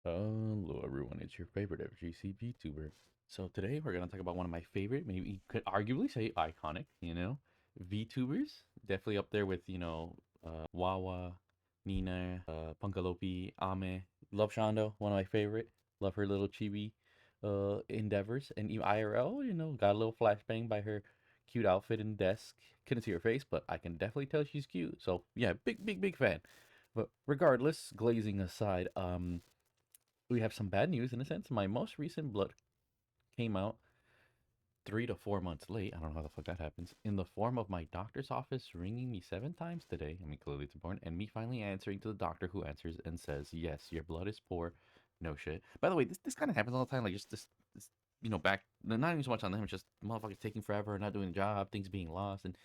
Hello everyone, it's your favorite FGC VTuber. So today we're gonna talk about one of my favorite, maybe you could arguably say iconic, VTubers. Definitely up there with, Wawa, Nina, Punkalopi, Ame. Love Shondo, one of my favorite. Love her little chibi endeavors. And even IRL, got a little flashbang by her cute outfit and desk. Couldn't see her face, but I can definitely tell she's cute. So yeah, big fan. But regardless, glazing aside, we have some bad news in a sense. My most recent blood came out 3 to 4 months late. I don't know how the fuck that happens. In the form of my doctor's office ringing me 7 times today. I mean, clearly it's important. And me finally answering to the doctor who answers and says, yes, your blood is poor. No shit. By the way, this kind of happens all the time. Like, just this, back, not even so much on them. It's just motherfuckers taking forever, not doing the job, things being lost. And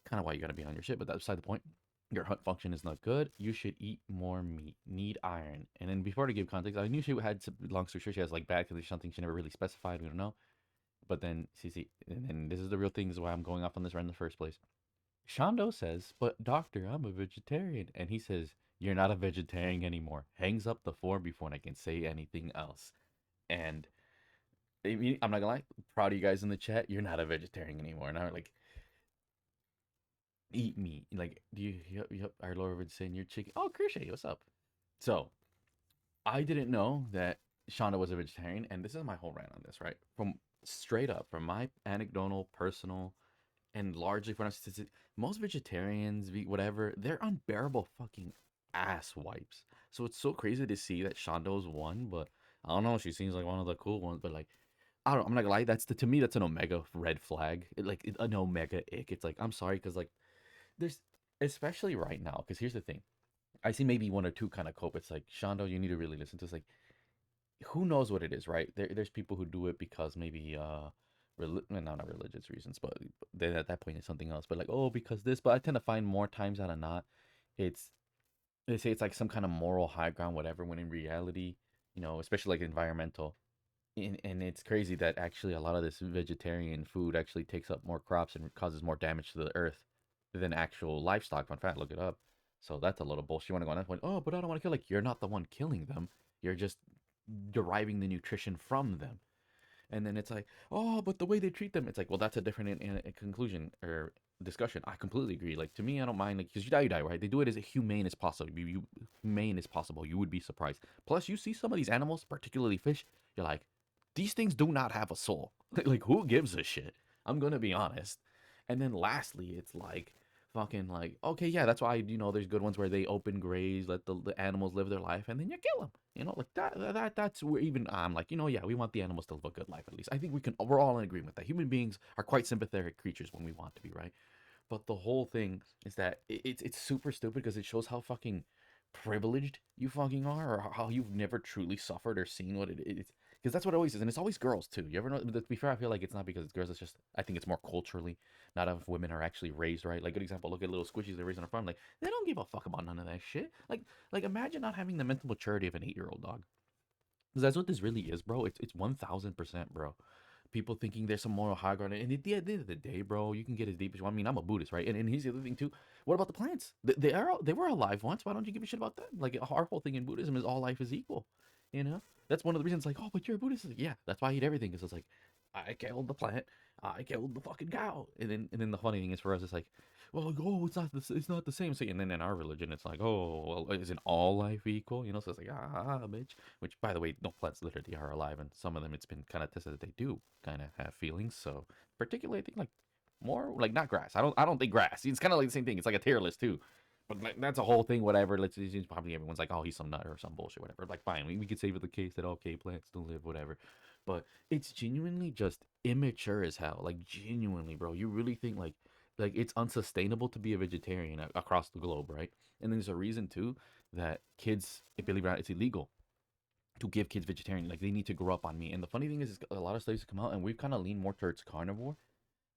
kind of why you got to be on your shit, but that's beside the point. Your heart function is not good. You should eat more meat. Need iron. And then before to give context, I knew she had some, long story short, she has like bad condition, something she never really specified. We don't know. But then, see, and then this is the real thing. This is why I'm going off on this run in the first place. Shondo says, but doctor, I'm a vegetarian. And he says, you're not a vegetarian anymore. Hangs up the phone before I can say anything else. And I mean, I'm not gonna lie, proud of you guys in the chat. You're not a vegetarian anymore. And I'm like, eat meat. Like, do you, yep, our Lord would say, your chicken. Oh, Krishay, what's up? So, I didn't know that Shonda was a vegetarian, and this is my whole rant on this, right? From straight up, from my anecdotal, personal, and largely from most vegetarians, whatever, they're unbearable fucking ass wipes. So it's so crazy to see that Shondo's one, but I don't know. She seems like one of the cool ones, but like, I don't. I'm not gonna lie. To me, that's an omega red flag. An omega ick. It's like I'm sorry, because like there's especially right now. Because here's the thing. I see maybe one or two kind of cope. It's like Shondo, you need to really listen to. It's like who knows what it is, right? There's people who do it because maybe well, not religious reasons, but then at that point it's something else. But like, oh, because this. But I tend to find more times than not, it's they say it's like some kind of moral high ground, whatever. When in reality, especially like environmental, and it's crazy that actually a lot of this vegetarian food actually takes up more crops and causes more damage to the earth than actual livestock. Fun fact, look it up. So that's a little bullshit. You want to go on that point? Oh, but I don't want to kill. Like you're not the one killing them. You're just deriving the nutrition from them. And then it's like, oh, but the way they treat them, it's like, well, that's a different conclusion or discussion. I completely agree. Like to me, I don't mind, like, because you die, right? They do it as humane as possible. Humane as possible. You would be surprised. Plus, you see some of these animals, particularly fish. You're like, these things do not have a soul. Like, who gives a shit? I'm gonna be honest. And then lastly, it's like fucking like, okay, yeah, that's why there's good ones where they open graze, let the animals live their life, and then you kill them. Like that's where even I'm like, yeah, we want the animals to live a good life at least. I think we're all in agreement with that. Human beings are quite sympathetic creatures when we want to be, right? But the whole thing is that it's super stupid because it shows how fucking privileged you fucking are, or how you've never truly suffered or seen what it is. Because that's what it always is, and it's always girls too. You ever know? To be fair, I feel like it's not because it's girls. It's just I think it's more culturally. Not if women are actually raised right. Like good example, look at little squishies they're raised on a farm. Like they don't give a fuck about none of that shit. Like imagine not having the mental maturity of an 8-year old dog. Because that's what this really is, bro. It's 1000%, bro. People thinking there's some moral high ground, and at the end of the day, bro, you can get as deep as you want. I mean, I'm a Buddhist, right? And here's the other thing too. What about the plants? They were alive once. Why don't you give a shit about them? Like our whole thing in Buddhism is all life is equal. You know, that's one of the reasons. Like, oh, but you're a Buddhist. Like, yeah, that's why I eat everything. Because it's like I killed the plant, I killed the fucking cow, and then the funny thing is for us, it's like, well, like, oh, it's not the same. So, and then in our religion, it's like, oh, well, isn't all life equal? So it's like, bitch. Which, by the way, no plants literally are alive, and some of them it's been kind of tested that they do kind of have feelings. So, particularly, I think like more like not grass. I don't think grass. It's kind of like the same thing. It's like a tier list too. But like, that's a whole thing, whatever. Let's probably everyone's like, oh, he's some nut or some bullshit, whatever. Like, fine, we could save it the case that okay, plants don't live, whatever. But it's genuinely just immature as hell. Like, genuinely, bro. You really think like it's unsustainable to be a vegetarian across the globe, right? And then there's a reason too that kids, if believe it or not, it's illegal to give kids vegetarian. Like, they need to grow up on meat. And the funny thing is a lot of studies come out, and we've kind of leaned more towards carnivore.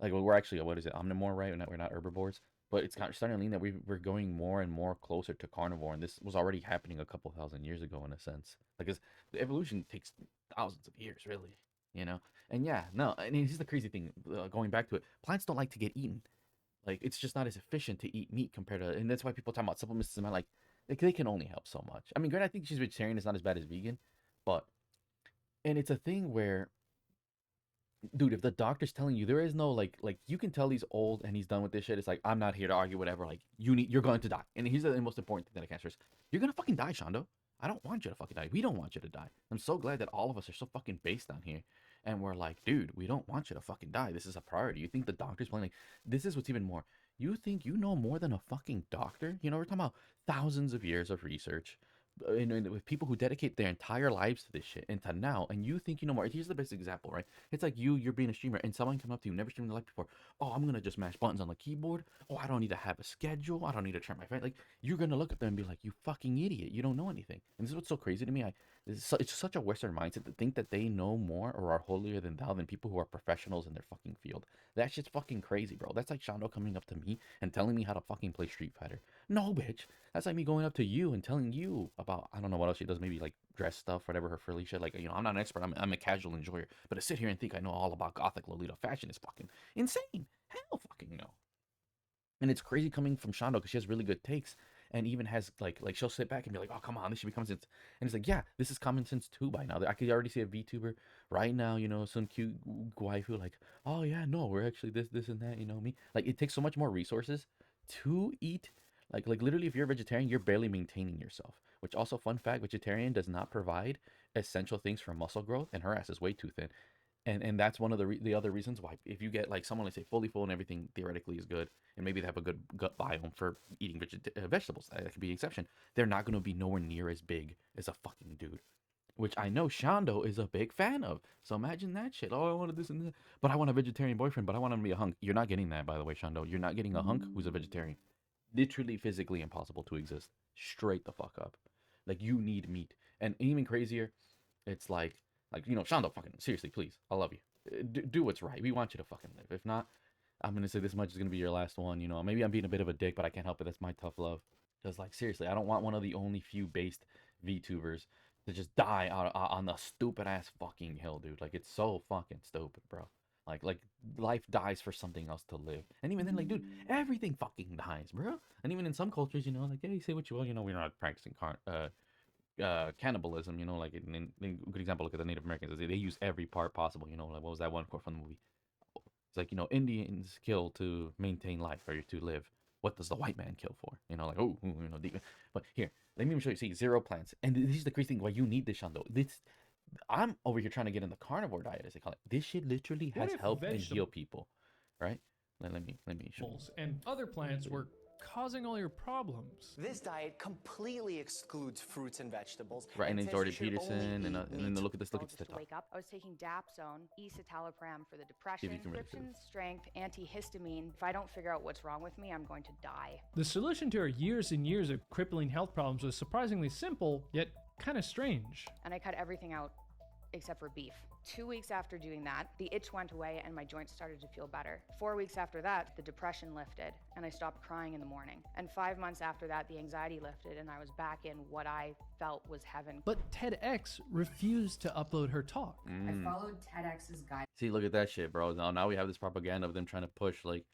Like we're actually what is it, omnivore, right? We're not herbivores, but it's kind of starting to lean that we're going more and more closer to carnivore, and this was already happening a couple thousand years ago in a sense. Like, 'cause the evolution takes thousands of years, really, you know. And yeah, no, and here's the crazy thing. Going back to it, plants don't like to get eaten. Like it's just not as efficient to eat meat compared to, and that's why people talk about supplements. And like Like they can only help so much. I mean, granted, I think she's vegetarian. It's not as bad as vegan, but and it's a thing where, dude, if the doctor's telling you there is no like you can tell he's old and he's done with this shit. It's like I'm not here to argue whatever. Like you're going to die. And here's the most important thing that I can stress: you're gonna fucking die, Shondo. I don't want you to fucking die. We don't want you to die. I'm so glad that all of us are so fucking based down here, and we're like, dude, we don't want you to fucking die. This is a priority. You think the doctor's playing like this is what's even more. You think you know more than a fucking doctor? You know, we're talking about thousands of years of research, and with people who dedicate their entire lives to this shit and to now, and you think you know more. Here's the best example, right? It's like you're being a streamer, and someone come up to you, never streamed in their life before. Oh, I'm gonna just mash buttons on the keyboard. Oh, I don't need to have a schedule. I don't need to turn my phone. Like you're gonna look at them and be like, you fucking idiot. You don't know anything. And this is what's so crazy to me. It's such a Western mindset to think that they know more or are holier than thou than people who are professionals in their fucking field. That shit's fucking crazy, bro. That's like Shondo coming up to me and telling me how to fucking play Street Fighter. No, bitch. That's like me going up to you and telling you about, I don't know what else she does, maybe like dress stuff, whatever her frilly shit. Like, you know, I'm not an expert. I'm a casual enjoyer. But to sit here and think I know all about Gothic Lolita fashion is fucking insane. Hell fucking no. And it's crazy coming from Shondo because she has really good takes and even has like she'll sit back and be like, oh come on, this should be common sense. And it's like, yeah, this is common sense too by now. I could already see a VTuber right now, you know, some cute waifu like, oh yeah, no, we're actually this and that, you know me. Like it takes so much more resources to eat. Like literally, if you're a vegetarian, you're barely maintaining yourself. Which also, fun fact, vegetarian does not provide essential things for muscle growth, and her ass is way too thin. And that's one of the other reasons why if you get like someone like say fully full and everything theoretically is good, and maybe they have a good gut biome for eating vegetables, that could be an exception. They're not going to be nowhere near as big as a fucking dude, which I know Shondo is a big fan of. So imagine that shit. Oh, I wanted this and that, but I want a vegetarian boyfriend, but I want him to be a hunk. You're not getting that, by the way, Shondo. You're not getting a hunk who's a vegetarian. Literally physically impossible to exist. Straight the fuck up. Like you need meat. And even crazier, it's like you know, Shondo, fucking seriously, please, I love you. Do what's right. We want you to fucking live. If not, I'm gonna say this much is gonna be your last one. You know, maybe I'm being a bit of a dick, but I can't help it. That's my tough love. Because like seriously, I don't want one of the only few based VTubers to just die on the stupid ass fucking hill, dude. Like it's so fucking stupid, bro. Like life dies for something else to live. And even then, like, dude, everything fucking dies, bro. And even in some cultures, you know, like, hey, say what you will, you know, we're not practicing cannibalism, you know, like in a good example, look at the Native Americans. They use every part possible, you know, like what was that one quote from the movie? It's like, you know, Indians kill to maintain life or to live. What does the white man kill for? You know, like, oh, you know, deep. But here, let me show you. See, zero plants. And this is the crazy thing why you need this, Shondo. This, I'm over here trying to get in the carnivore diet, as they call it. This shit literally has helped and heal people, right? Let me show you. And other plants were causing all your problems. This diet completely excludes fruits and vegetables. Right, and then says Jordan you should Peterson, only and eat then meat. look at this, look at Just this to TikTok. wake up, I was taking dapsone, escitalopram for the depression, you can really prescription strength, antihistamine. If I don't figure out what's wrong with me, I'm going to die. The solution to her years and years of crippling health problems was surprisingly simple, yet kind of strange. And I cut everything out except for beef. 2 weeks after doing that, the itch went away and my joints started to feel better. 4 weeks after that, the depression lifted and I stopped crying in the morning. And 5 months after that, the anxiety lifted and I was back in what I felt was heaven. But TEDx refused to upload her talk. I followed TEDx's guide. See, look at that shit, bro. Now we have this propaganda of them trying to push like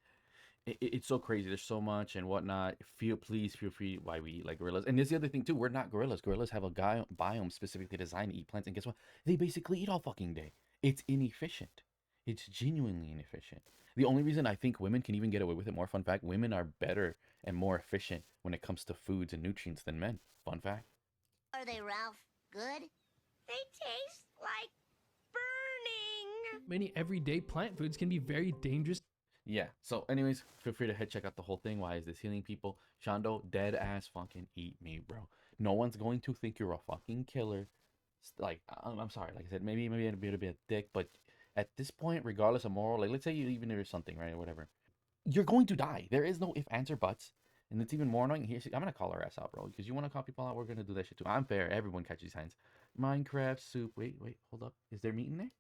it's so crazy. There's so much and whatnot. Please feel free. Why we eat like gorillas? And there's the other thing too. We're not gorillas. Gorillas have a biome specifically designed to eat plants. And guess what? They basically eat all fucking day. It's inefficient. It's genuinely inefficient. The only reason I think women can even get away with it, more fun fact, women are better and more efficient when it comes to foods and nutrients than men. Fun fact. Are they, Ralph? Good? They taste like burning. Many everyday plant foods can be very dangerous. Yeah. So, anyways, feel free to check out the whole thing. Why is this healing people? Shondo, dead ass fucking eat me, bro. No one's going to think you're a fucking killer. Like, I'm sorry. Like I said, maybe I'd be a bit thick, but at this point, regardless of moral, like, let's say you even if there's something, right, or whatever, you're going to die. There is no if, ands, or buts. And it's even more annoying. Here, I'm gonna call her ass out, bro. Because you want to call people out, we're gonna do that shit too. I'm fair. Everyone catches signs. Minecraft soup. Wait, hold up. Is there meat in there?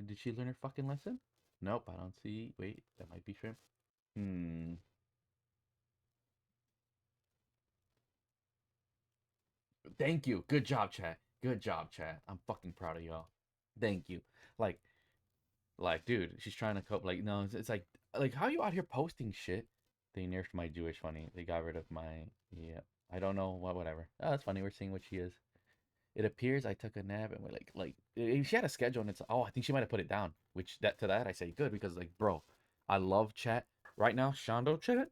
Did she learn her fucking lesson? Nope, I don't see. Wait, that might be shrimp. Thank you. Good job, chat. Good job, chat. I'm fucking proud of y'all. Thank you. Like, dude, she's trying to cope. Like, no, it's like, how you out here posting shit? They nerfed my Jewish funny. They got rid of my, yeah. I don't know what, whatever. Oh, that's funny. We're seeing what she is. It appears I took a nap and we're she had a schedule and it's I think she might have put it down. Which that to that I say good because like bro, I love chat right now. Shondo chat.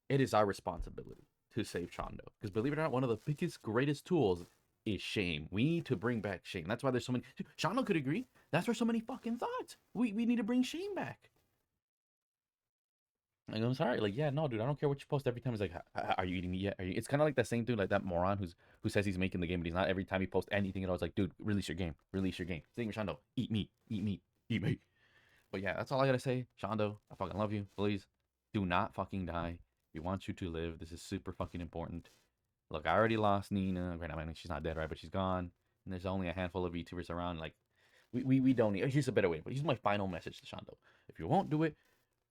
It is our responsibility to save Shondo because believe it or not, one of the biggest greatest tools is shame. We need to bring back shame. That's why there's so many. Shondo could agree. That's where so many fucking thoughts. We need to bring shame back. Like, I'm sorry. Like, yeah, no, dude, I don't care what you post every time. It's like, are you eating meat yet? Are you? It's kind of like that same dude, like that moron who says he's making the game, but he's not. Every time he posts anything at all, it's like, dude, release your game. Release your game. Same with Shondo. Eat meat. Eat meat. Eat meat. But yeah, that's all I gotta say. Shondo, I fucking love you. Please do not fucking die. We want you to live. This is super fucking important. Look, I already lost Nina. Right now, I mean, she's not dead, right? But she's gone. And there's only a handful of VTubers around. Like, we don't need. Here's a better way. But here's my final message to Shondo. If you won't do it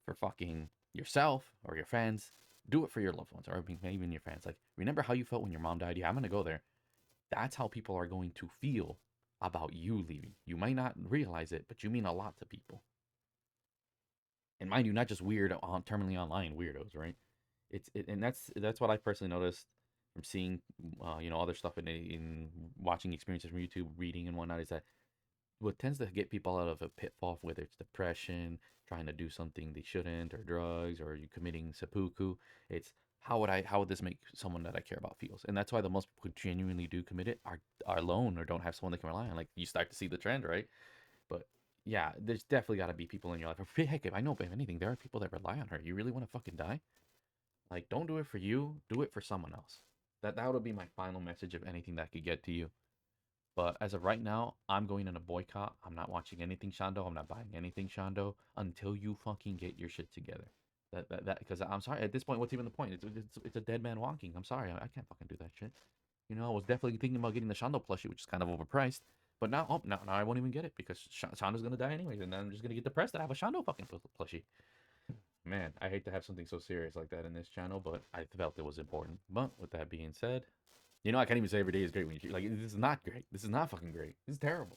for fucking yourself or your friends, do it for your loved ones or maybe even your fans. Like, remember how you felt when your mom died? Yeah, I'm gonna go there. That's how people are going to feel about you leaving. You might not realize it, but you mean a lot to people. And mind you, not just weird on terminally online weirdos, right? And that's what I personally noticed from seeing, other stuff in watching experiences from YouTube, reading and whatnot. Is that what tends to get people out of a pitfall, whether it's depression, trying to do something they shouldn't, or drugs, or you committing seppuku. It's how would this make someone that I care about feels? And that's why the most people who genuinely do commit it are alone or don't have someone they can rely on. Like you start to see the trend, right? But yeah, there's definitely got to be people in your life. Heck, if I know if anything, there are people that rely on her. You really want to fucking die? Like, don't do it for you. Do it for someone else. That would be my final message of anything that could get to you. But as of right now, I'm going in a boycott. I'm not watching anything Shondo. I'm not buying anything Shondo until you fucking get your shit together. Because I'm sorry. At this point, what's even the point? It's a dead man walking. I'm sorry. I can't fucking do that shit. You know, I was definitely thinking about getting the Shondo plushie, which is kind of overpriced. But now I won't even get it because Shondo's gonna die anyways, and then I'm just gonna get depressed that I have a Shondo fucking plushie. Man, I hate to have something so serious like that in this channel, but I felt it was important. But with that being said, I can't even say every day is great when you like. This is not great. This is not fucking great. This is terrible.